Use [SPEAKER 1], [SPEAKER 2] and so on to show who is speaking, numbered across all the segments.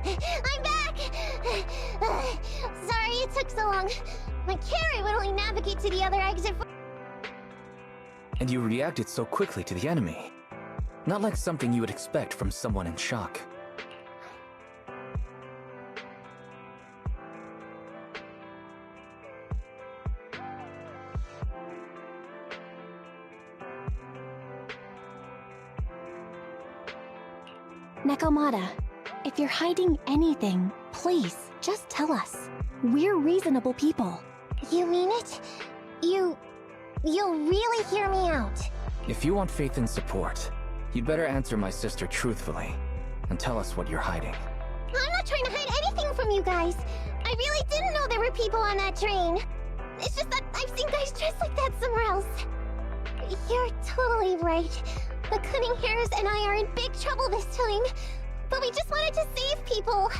[SPEAKER 1] I'm back! Sorry it took so long. My carrot would only navigate to the other exit for—
[SPEAKER 2] And you reacted so quickly to the enemy. Not like something you would expect from someone in shock.
[SPEAKER 3] Nekomata, if you're hiding anything, please, just tell us. We're reasonable people.
[SPEAKER 1] You mean it? You'll really hear me out.
[SPEAKER 2] If you want faith and support, you'd better answer my sister truthfully and tell us what you're hiding.
[SPEAKER 1] I'm not trying to hide anything from you guys. I really didn't know there were people on that train. It's just that I've seen guys dressed like that somewhere else. You're totally right. The cunning hairs and I are in big trouble this time. But we just wanted to save people.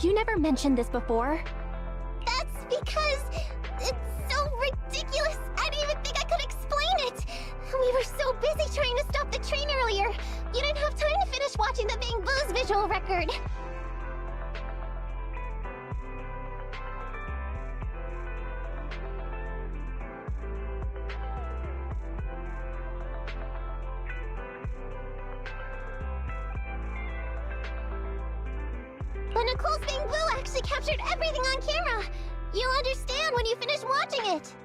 [SPEAKER 3] You never mentioned this before.
[SPEAKER 1] That's because it's so ridiculous. I didn't even think I could explain it. We were so busy trying to stop the train earlier. You didn't have time to finish watching the Bang Boo's visual record. But Nicole's Bang Boo actually captured everything on camera. You'll understand when you finish watching it.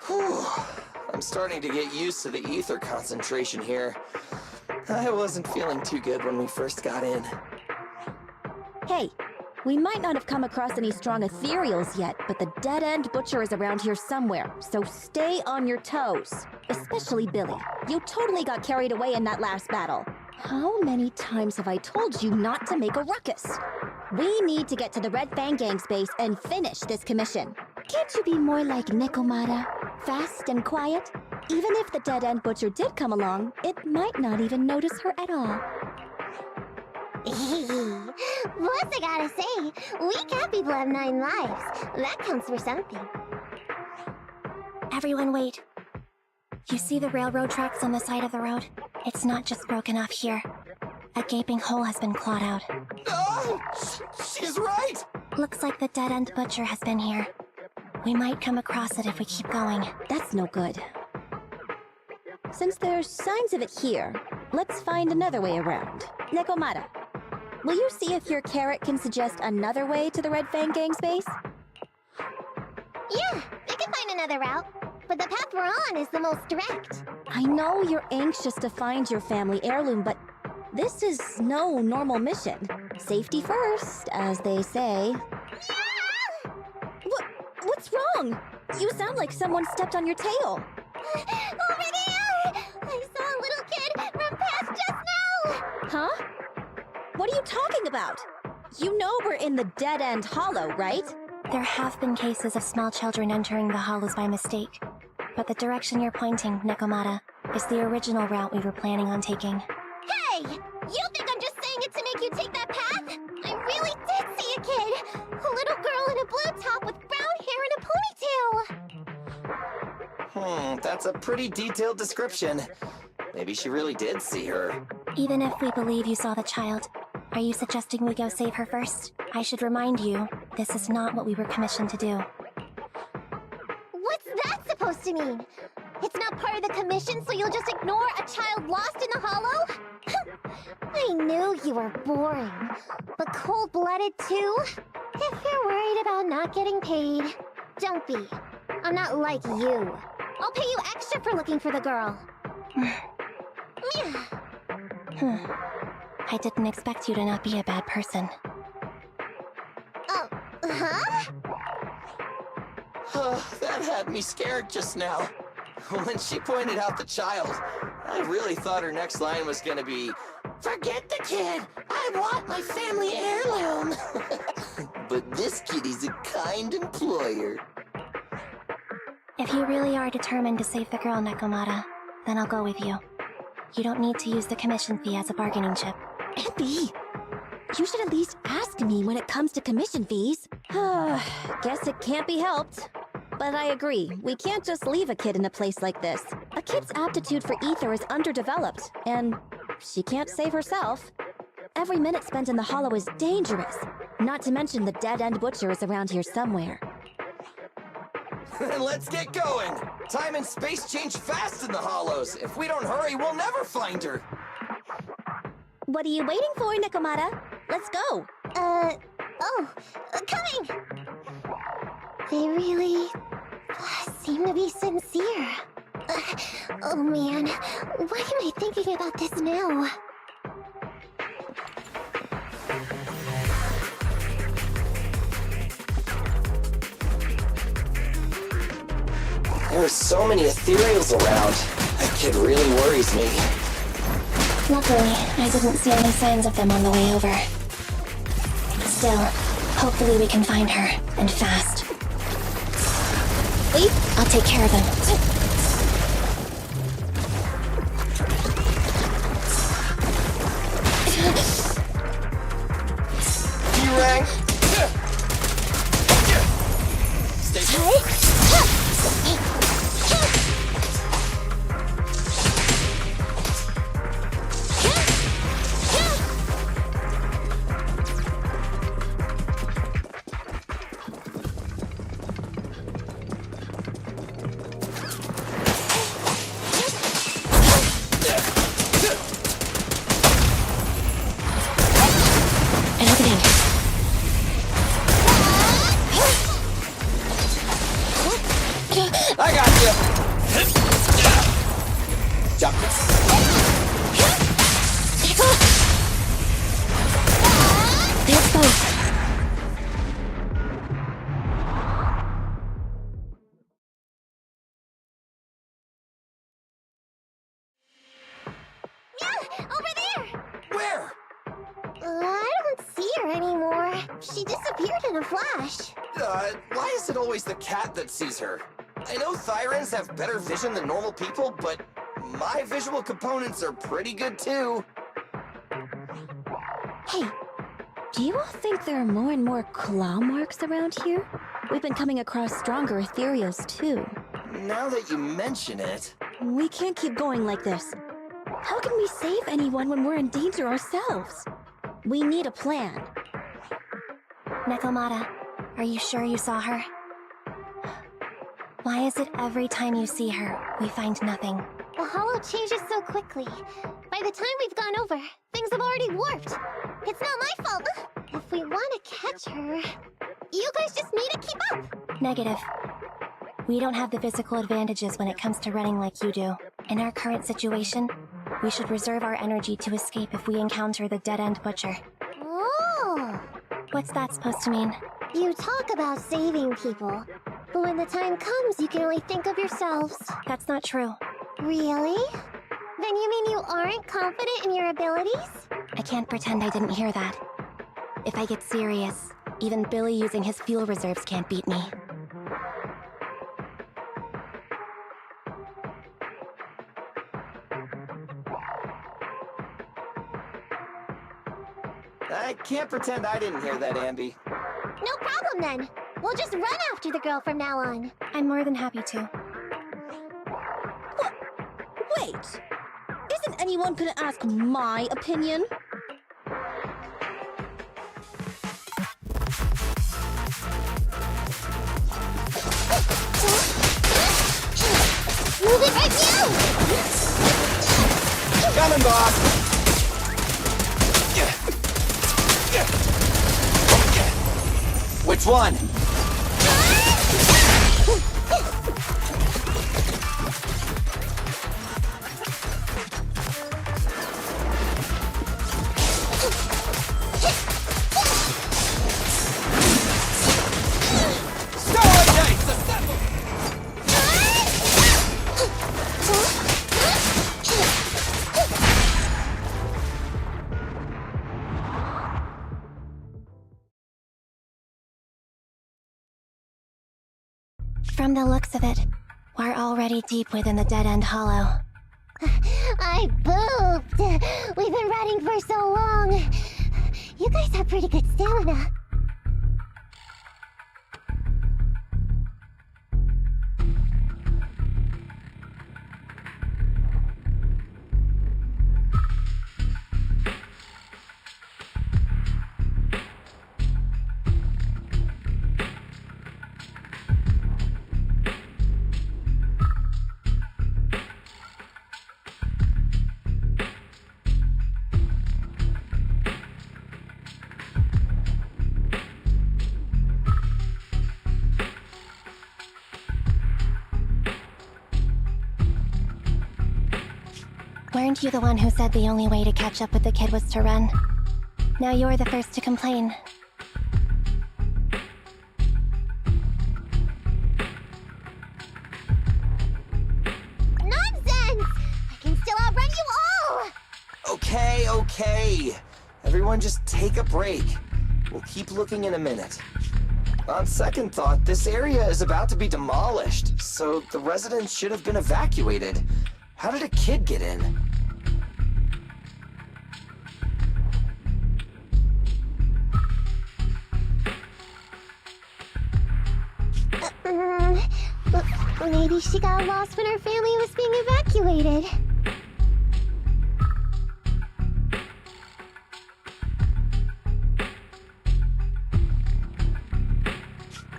[SPEAKER 4] Whew. I'm starting to get used to the ether concentration here. I wasn't feeling too good when we first got in.
[SPEAKER 3] Hey, we might not have come across any strong ethereals yet, but the dead-end butcher is around here somewhere, so stay on your toes. Especially Billy. You totally got carried away in that last battle. How many times have I told you not to make a ruckus? We need to get to the Red Fang Gang's base and finish this commission. Can't you be more like Nekomata? Fast and quiet? Even if the dead-end butcher did come along, it might not even notice her at all.
[SPEAKER 1] Plus, I gotta say, we cat people have 9 lives. That counts for something.
[SPEAKER 5] Everyone wait. You see the railroad tracks on the side of the road? It's not just broken off here. A gaping hole has been clawed out.
[SPEAKER 4] Oh! She's right!
[SPEAKER 5] Looks like the dead-end butcher has been here. We might come across it if we keep going.
[SPEAKER 3] That's no good. Since there's signs of it here, let's find another way around. Nekomata, will you see if your carrot can suggest another way to the Red Fang Gang's base?
[SPEAKER 1] Yeah, we can find another route. But the path we're on is the most direct.
[SPEAKER 3] I know you're anxious to find your family heirloom, but this is no normal mission. Safety first, as they say. What's wrong? You sound like someone stepped on your tail.
[SPEAKER 1] Over there! I saw a little kid run past just now!
[SPEAKER 3] Huh? What are you talking about? You know we're in the dead-end hollow, right?
[SPEAKER 5] There have been cases of small children entering the hollows by mistake. But the direction you're pointing, Nekomata, is the original route we were planning on taking.
[SPEAKER 1] Hey! You think I'm just saying it to make you take that path? I really did see a kid! A little girl in a blue top with brown hair and a ponytail!
[SPEAKER 4] That's a pretty detailed description. Maybe she really did see her.
[SPEAKER 5] Even if we believe you saw the child, are you suggesting we go save her first? I should remind you, this is not what we were commissioned to do.
[SPEAKER 1] What's that supposed to mean? It's not part of the commission, so you'll just ignore a child lost in the hollow? I knew you were boring. But cold-blooded too? If you're worried about not getting paid, don't be. I'm not like you. I'll pay you extra for looking for the girl.
[SPEAKER 5] I didn't expect you to not be a bad person.
[SPEAKER 1] Oh, huh?
[SPEAKER 4] That had me scared just now. When she pointed out the child, I really thought her next line was gonna be, "Forget the kid! I want my family heirloom!" But this kitty's a kind employer.
[SPEAKER 5] If you really are determined to save the girl, Nekomata, then I'll go with you. You don't need to use the commission fee as a bargaining chip.
[SPEAKER 3] Abby! You should at least ask me when it comes to commission fees. Guess it can't be helped. But I agree, we can't just leave a kid in a place like this. A kid's aptitude for ether is underdeveloped, and she can't save herself. Every minute spent in the hollow is dangerous. Not to mention the dead-end butcher is around here somewhere.
[SPEAKER 4] Then let's get going! Time and space change fast in the hollows. If we don't hurry, we'll never find her.
[SPEAKER 3] What are you waiting for, Nekomata? Let's go!
[SPEAKER 1] Coming! They really seem to be sincere. Oh man, why am I thinking about this now?
[SPEAKER 4] There are so many ethereals around. That kid really worries me.
[SPEAKER 5] Luckily, I didn't see any signs of them on the way over. Still, hopefully we can find her, and fast. Wait, I'll take care of them.
[SPEAKER 4] You rang? Stay put.
[SPEAKER 5] An opening.
[SPEAKER 4] I got you. Jump.
[SPEAKER 5] There's both.
[SPEAKER 1] Yeah, over there!
[SPEAKER 4] Where?
[SPEAKER 1] I don't see her anymore. She disappeared in a flash.
[SPEAKER 4] Why is it always the cat that sees her? I know Thyrans have better vision than normal people, but my visual components are pretty good too.
[SPEAKER 3] Hey, do you all think there are more and more claw marks around here? We've been coming across stronger ethereals too.
[SPEAKER 4] Now that you mention it...
[SPEAKER 3] We can't keep going like this. How can we save anyone when we're in danger ourselves? We need a plan.
[SPEAKER 5] Nekomata, are you sure you saw her? Why is it every time you see her, we find nothing?
[SPEAKER 1] The hollow changes so quickly. By the time we've gone over, things have already warped. It's not my fault. If we want to catch her, you guys just need to keep up.
[SPEAKER 5] Negative. We don't have the physical advantages when it comes to running like you do. In our current situation, we should reserve our energy to escape if we encounter the dead-end butcher.
[SPEAKER 1] Oh!
[SPEAKER 5] What's that supposed to mean?
[SPEAKER 1] You talk about saving people, but when the time comes, you can only think of yourselves.
[SPEAKER 5] That's not true.
[SPEAKER 1] Really? Then you mean you aren't confident in your abilities?
[SPEAKER 5] I can't pretend I didn't hear that. If I get serious, even Billy using his fuel reserves can't beat me.
[SPEAKER 4] I can't pretend I didn't hear that, Ambi.
[SPEAKER 1] No problem then. We'll just run after the girl from now on.
[SPEAKER 5] I'm more than happy to.
[SPEAKER 3] Wait! Isn't anyone gonna ask my opinion?
[SPEAKER 1] Move it right now!
[SPEAKER 4] Coming, boss! Which one?
[SPEAKER 5] From the looks of it, we're already deep within the dead-end hollow.
[SPEAKER 1] I booped! We've been running for so long. You guys have pretty good stamina.
[SPEAKER 5] Weren't you the one who said the only way to catch up with the kid was to run? Now you're the first to complain.
[SPEAKER 1] Nonsense! I can still outrun you all!
[SPEAKER 4] Okay. Everyone just take a break. We'll keep looking in a minute. On second thought, this area is about to be demolished, so the residents should have been evacuated. How did a kid get in?
[SPEAKER 1] Maybe she got lost when her family was being evacuated.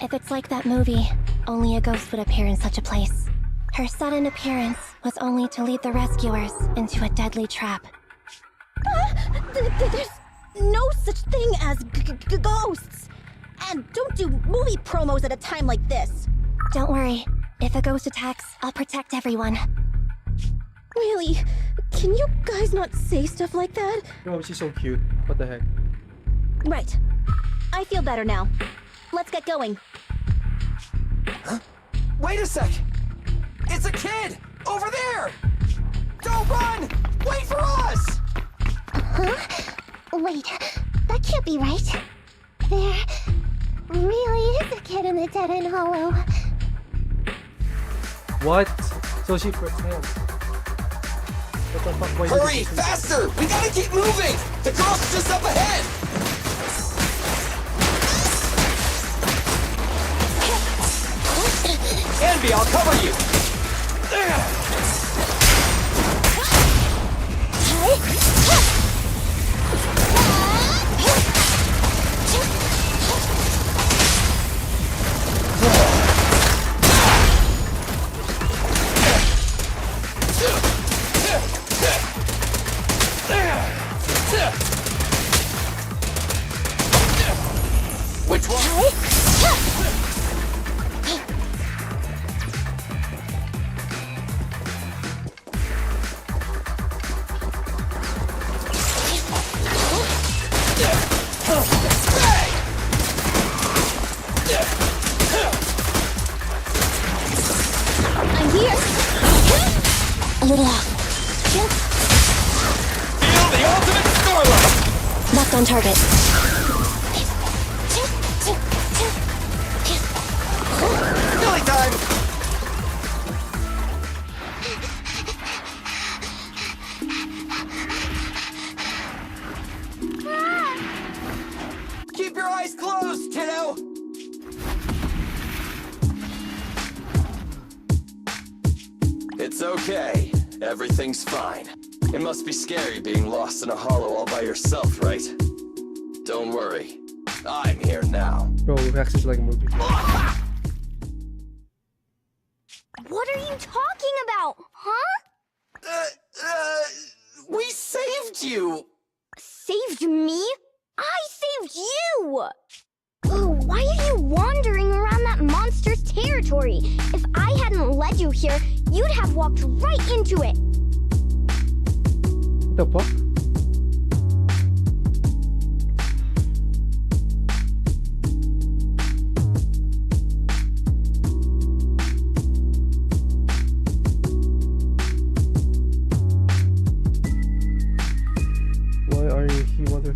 [SPEAKER 5] If it's like that movie, only a ghost would appear in such a place. Her sudden appearance was only to lead the rescuers into a deadly trap.
[SPEAKER 3] There's no such thing as ghosts! And don't do movie promos at a time like this!
[SPEAKER 5] Don't worry. If a ghost attacks, I'll protect everyone.
[SPEAKER 3] Really? Can you guys not say stuff like that?
[SPEAKER 6] Oh, she's so cute. What the heck?
[SPEAKER 3] Right. I feel better now. Let's get going.
[SPEAKER 4] Huh? Wait a sec! It's a kid! Over there! Don't run! Wait for us!
[SPEAKER 1] Huh? Wait, that can't be right. There really is a kid in the dead-end hollow.
[SPEAKER 6] What? So she pretends. What the fuck? Why did
[SPEAKER 4] Hurry,
[SPEAKER 6] she-
[SPEAKER 4] faster! We gotta keep moving! The girl's just up ahead! Envy, I'll cover you! Which one?
[SPEAKER 3] I'm here!
[SPEAKER 5] A little off.
[SPEAKER 4] Feel the ultimate starlight!
[SPEAKER 5] Locked on target.
[SPEAKER 4] Billy time! Keep your eyes closed, kiddo! It's okay. Everything's fine. It must be scary being lost in a hollow all by yourself, right? Don't worry. I'm here now.
[SPEAKER 6] Bro, Rex is like a movie.
[SPEAKER 1] What are you talking about, huh?
[SPEAKER 4] We saved you!
[SPEAKER 1] Saved me? I saved you! Oh, why are you wandering around that monster's territory? If I hadn't led you here, you'd have walked right into it.
[SPEAKER 6] What the fuck? Why are you here, mother?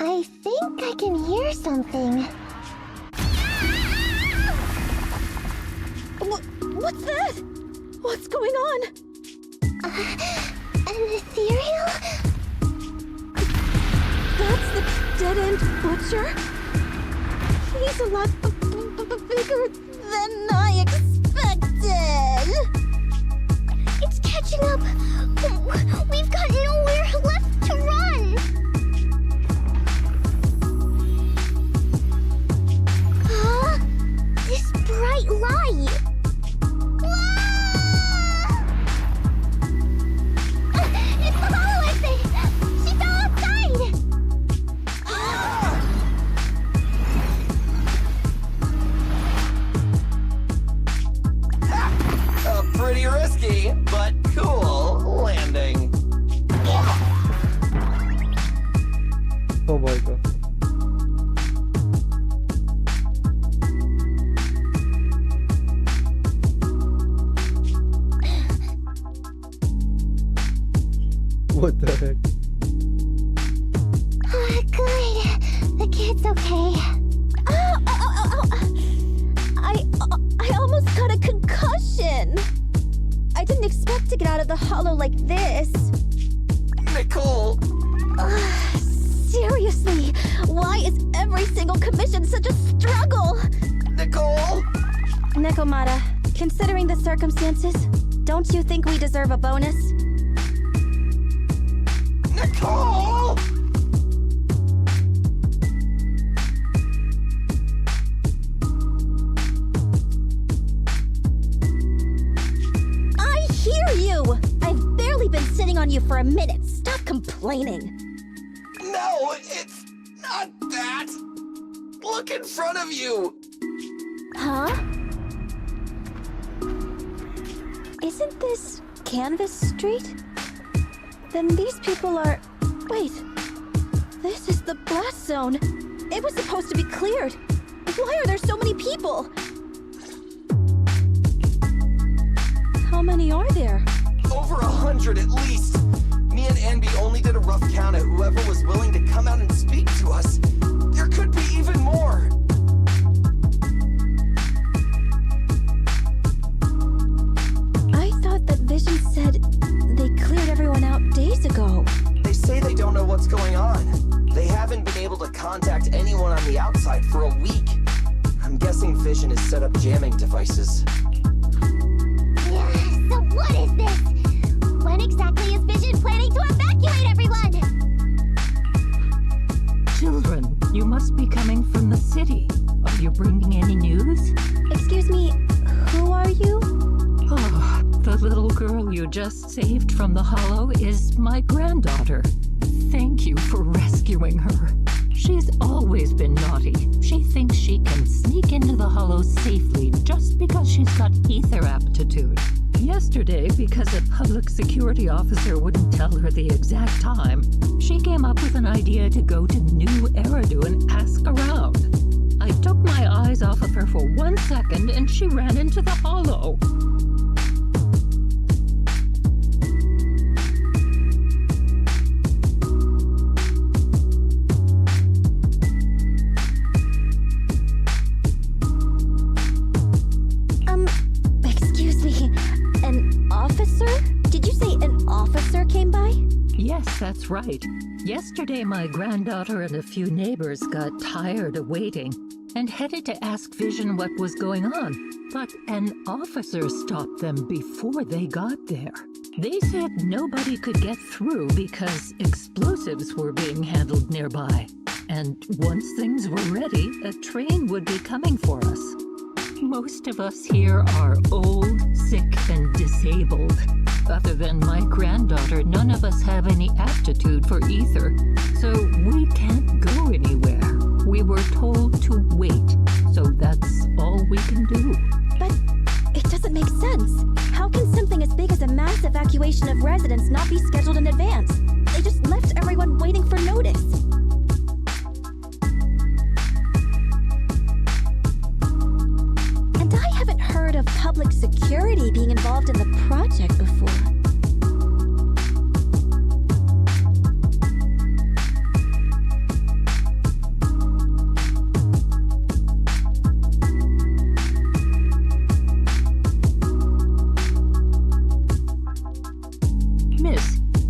[SPEAKER 1] I think I can hear something.
[SPEAKER 3] What's that? What's going on?
[SPEAKER 1] An ethereal?
[SPEAKER 3] That's the dead-end butcher? He's a lot bigger than I expected.
[SPEAKER 1] It's catching up. We've got nowhere left to run. Huh? This bright light. It's the hollow exit! She fell outside!
[SPEAKER 4] Pretty risky, but cool landing.
[SPEAKER 6] Oh my god. What the heck?
[SPEAKER 1] Good. The kid's okay.
[SPEAKER 3] I almost got a concussion. I didn't expect to get out of the hollow like this.
[SPEAKER 4] Nicole!
[SPEAKER 3] Seriously, why is every single commission such a struggle?
[SPEAKER 4] Nicole!
[SPEAKER 3] Nekomata, considering the circumstances, don't you think we deserve a bonus?
[SPEAKER 4] Nicole!
[SPEAKER 3] I hear you! I've barely been sitting on you for a minute. Stop complaining.
[SPEAKER 4] No, it's not that! Look in front of you!
[SPEAKER 3] Huh? Isn't this Canvas Street? Then these people are... Wait. This is the blast zone. It was supposed to be cleared. Why are there so many people? How many are there?
[SPEAKER 4] Over 100 at least! Me and Anby only did a rough count at whoever was willing to come out and speak to us. There could be even more!
[SPEAKER 3] I thought that Vision said they cleared everyone out days ago.
[SPEAKER 4] They say they don't know what's going on. They haven't been able to contact anyone on the outside for a week. I'm guessing Vision has set up jamming devices.
[SPEAKER 1] Yeah, so what is this? When exactly is Vision planning to evacuate everyone?
[SPEAKER 7] Children, you must be coming from the city. Are you bringing any news?
[SPEAKER 3] Excuse me, who are you?
[SPEAKER 7] Oh, the little girl you just saved from the hollow is my granddaughter. Thank you for rescuing her. She's always been naughty. She thinks she can sneak into the hollow safely just because she's got ether aptitude. Yesterday, because a public security officer wouldn't tell her the exact time, she came up with an idea to go to New Eridu and ask around. I took my eyes off of her for 1 second and she ran into the hollow.
[SPEAKER 3] Excuse me, an officer? Did you say an officer came by?
[SPEAKER 7] Yes, that's right. Yesterday, my granddaughter and a few neighbors got tired of waiting and headed to ask Vision what was going on. But an officer stopped them before they got there. They said nobody could get through because explosives were being handled nearby. And once things were ready, a train would be coming for us. Most of us here are old, sick, and disabled. Other than my granddaughter, none of us have any aptitude for ether, so we can't go anywhere. We were told to wait, so that's all we can do.
[SPEAKER 3] But it doesn't make sense. How can something as big as a mass evacuation of residents not be scheduled in advance? They just left everyone waiting for notice. And I haven't heard of public security being involved in the project before.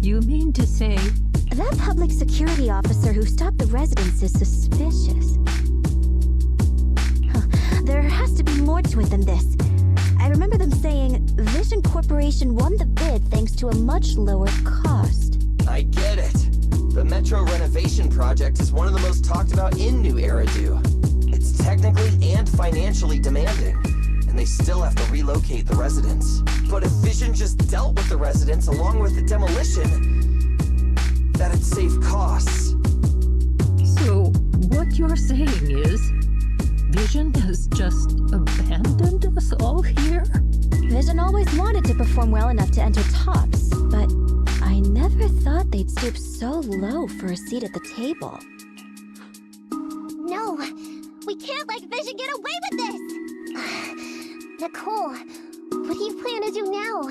[SPEAKER 7] You mean to say
[SPEAKER 3] That public security officer who stopped the residents is suspicious. There has to be more to it than this. I remember them saying Vision Corporation won the bid thanks to a much lower cost.
[SPEAKER 4] I get it. The Metro renovation project is one of the most talked about in New Eridu. It's technically and financially demanding, and they still have to relocate the residents. But if Vision just dealt with the residents along with the demolition, that'd save costs.
[SPEAKER 7] so? What you're saying is Vision has just abandoned us all here?
[SPEAKER 3] Vision always wanted to perform well enough to enter tops, but I never thought they'd stoop so low for a seat at the table.
[SPEAKER 1] No, we can't let Vision get away with this! Nicole, what do you plan to do now?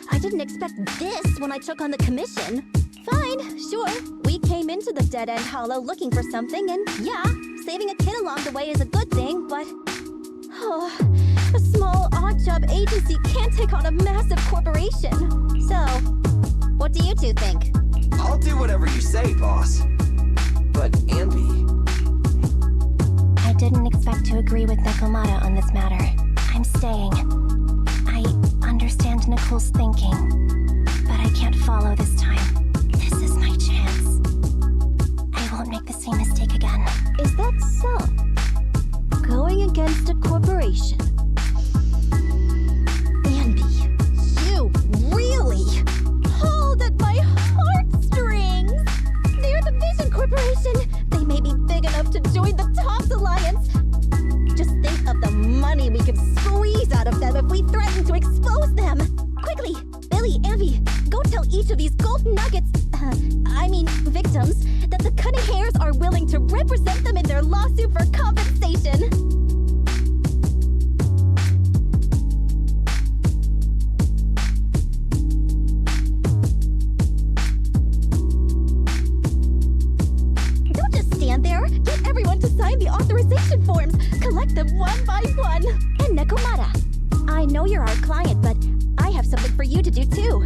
[SPEAKER 3] I didn't expect this when I took on the commission. Fine, sure. We came into the dead-end hollow looking for something, and yeah, saving a kid along the way is a good thing, but... Oh, a small, odd-job agency can't take on a massive corporation. So, what do you two think?
[SPEAKER 4] I'll do whatever you say, boss. But Ambi,
[SPEAKER 5] I didn't expect to agree with Nekomata on this matter. I'm staying. I understand Nicole's thinking, but I can't follow this time. This is my chance. I won't make the same mistake again.
[SPEAKER 3] Is that so? Going against a corporation? Andy, you really pulled at my heartstrings! They're the Vision Corporation! They may be big enough to join the Tops Alliance! Just think of the money we could squeeze out of them if we threaten to expose them! Quickly, Billy, Ambi, go tell each of these gold nuggets, victims, that the cunning hairs are willing to represent them in their lawsuit for compensation! Don't just stand there! Get everyone to sign the authorization forms! Collect them one by one! And Nekomata, I know you're our client, but I have something for you to do too.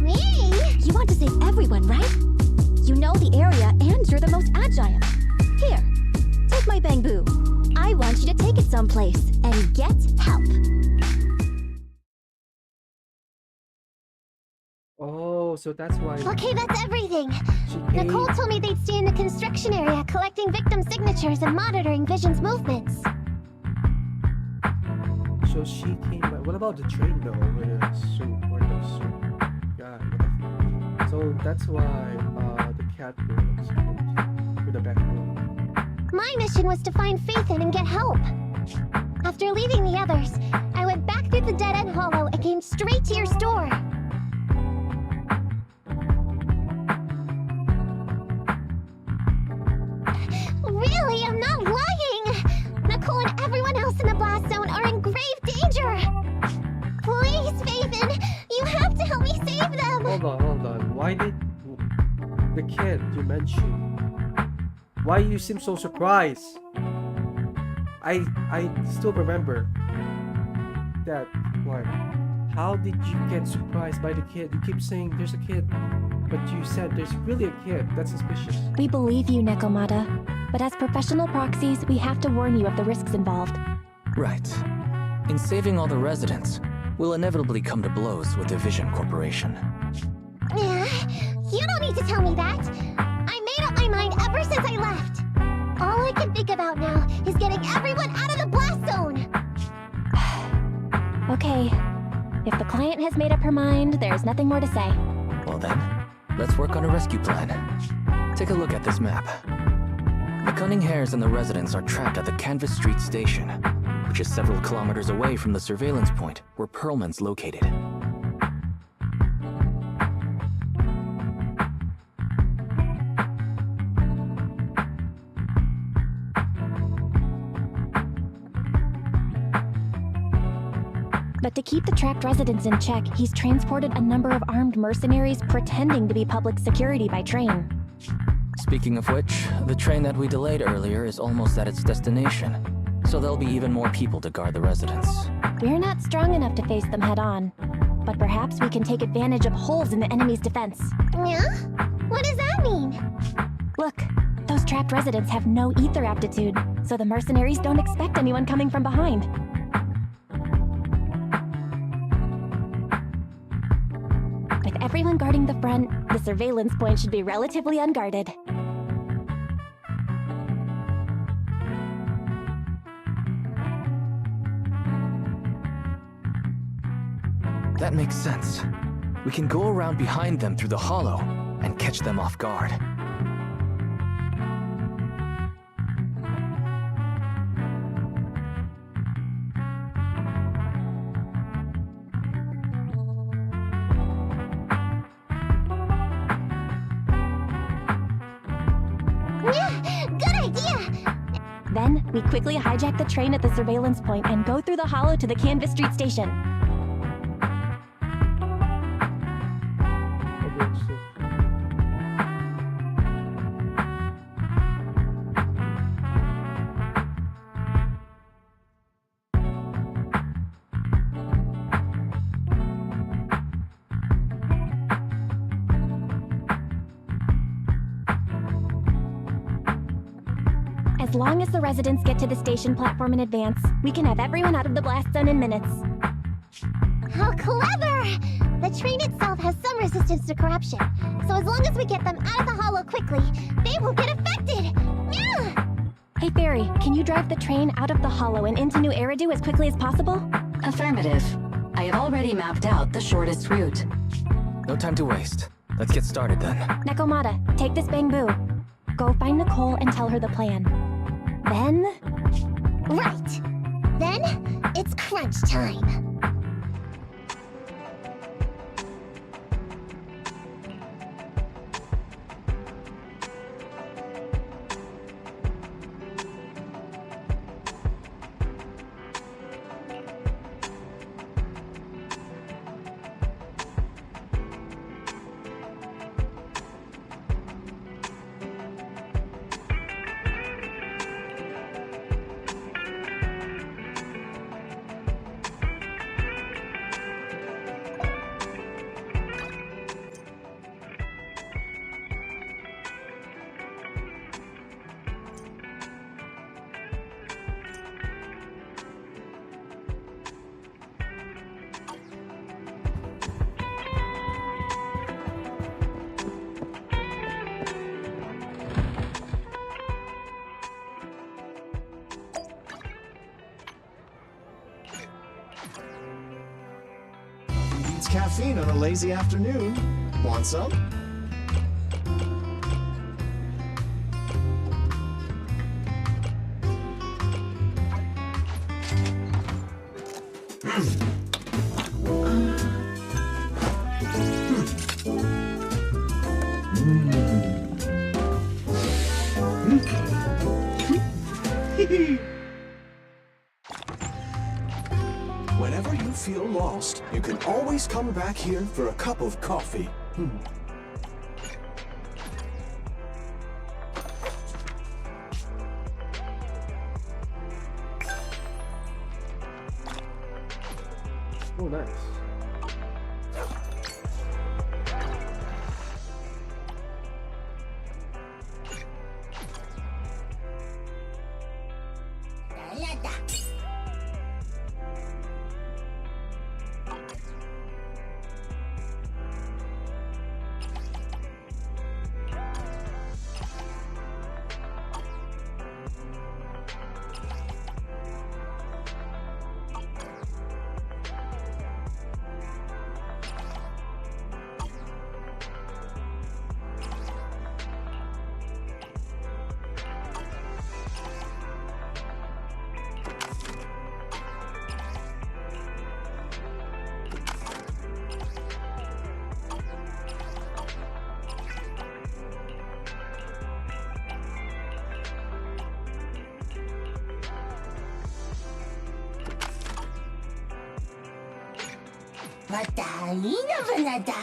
[SPEAKER 1] Me?
[SPEAKER 3] You want to save everyone, right? You know the area and you're the most agile. Here, take my bamboo. I want you to take it someplace and get help.
[SPEAKER 6] Oh, so that's why
[SPEAKER 1] Okay, that's everything.
[SPEAKER 6] she came.
[SPEAKER 1] Nicole told me they'd stay in the construction area collecting victim signatures and monitoring Vision's movements.
[SPEAKER 6] So she came by. What about the train though? With a suit or no suit? Yeah, whatever. So that's why the cat girl is with the back row.
[SPEAKER 1] My mission was to find Faithin and get help. After leaving the others, I went back through the dead-end hollow and came straight to your store. Really, I'm not lying! Nicole and everyone else in the blast zone are in grave danger! Please, Faithin, you have to help me save them!
[SPEAKER 6] Hold on. Why did the kid you mentioned? Why you seem so surprised? I still remember that part. How did you get surprised by the kid? You keep saying there's a kid, but you said there's really a kid. That's suspicious.
[SPEAKER 5] We believe you, Nekomata. But as professional proxies, we have to warn you of the risks involved.
[SPEAKER 2] Right. In saving all the residents, we'll inevitably come to blows with the Vision Corporation.
[SPEAKER 1] You don't need to tell me that! I made up my mind ever since I left! All I can think about now is getting everyone out of the blast zone!
[SPEAKER 5] Okay. If the client has made up her mind, there's nothing more to say.
[SPEAKER 2] Well then, let's work on a rescue plan. Take a look at this map. The Cunning Hares and the residents are trapped at the Canvas Street station, which is several kilometers away from the surveillance point where Perlman's located.
[SPEAKER 5] But to keep the trapped residents in check, he's transported a number of armed mercenaries pretending to be public security by train.
[SPEAKER 2] Speaking of which, the train that we delayed earlier is almost at its destination, so there'll be even more people to guard the residents.
[SPEAKER 5] We're not strong enough to face them head on.
[SPEAKER 3] but perhaps we can take advantage of holes in the enemy's defense.
[SPEAKER 1] Yeah? What does that mean?
[SPEAKER 3] Look, those trapped residents have no ether aptitude, so the mercenaries don't expect anyone coming from behind. With everyone guarding the front, the surveillance point should be relatively unguarded.
[SPEAKER 2] That makes sense. We can go around behind them through the hollow and catch them off guard.
[SPEAKER 1] Yeah, good idea!
[SPEAKER 3] Then, we quickly hijack the train at the surveillance point and go through the hollow to the Canvas Street station. As long as the residents get to the station platform in advance, we can have everyone out of the blast zone in minutes.
[SPEAKER 1] How clever! The train itself has some resistance to corruption, so as long as we get them out of the hollow quickly, they won't get affected! Yeah!
[SPEAKER 3] Hey Barry, can you drive the train out of the hollow and into New Eridu as quickly as possible?
[SPEAKER 8] Affirmative. I have already mapped out the shortest route.
[SPEAKER 2] No time to waste. Let's get started then.
[SPEAKER 3] Nakomata, take this bamboo. Go find Nicole and tell her the plan. Then...
[SPEAKER 1] Right! Then, it's crunch time!
[SPEAKER 9] It's caffeine on a lazy afternoon. Want some? Whenever you feel lost, you can always come back here for a cup of coffee.
[SPEAKER 6] Oh, nice.
[SPEAKER 1] Vatalina Vanada!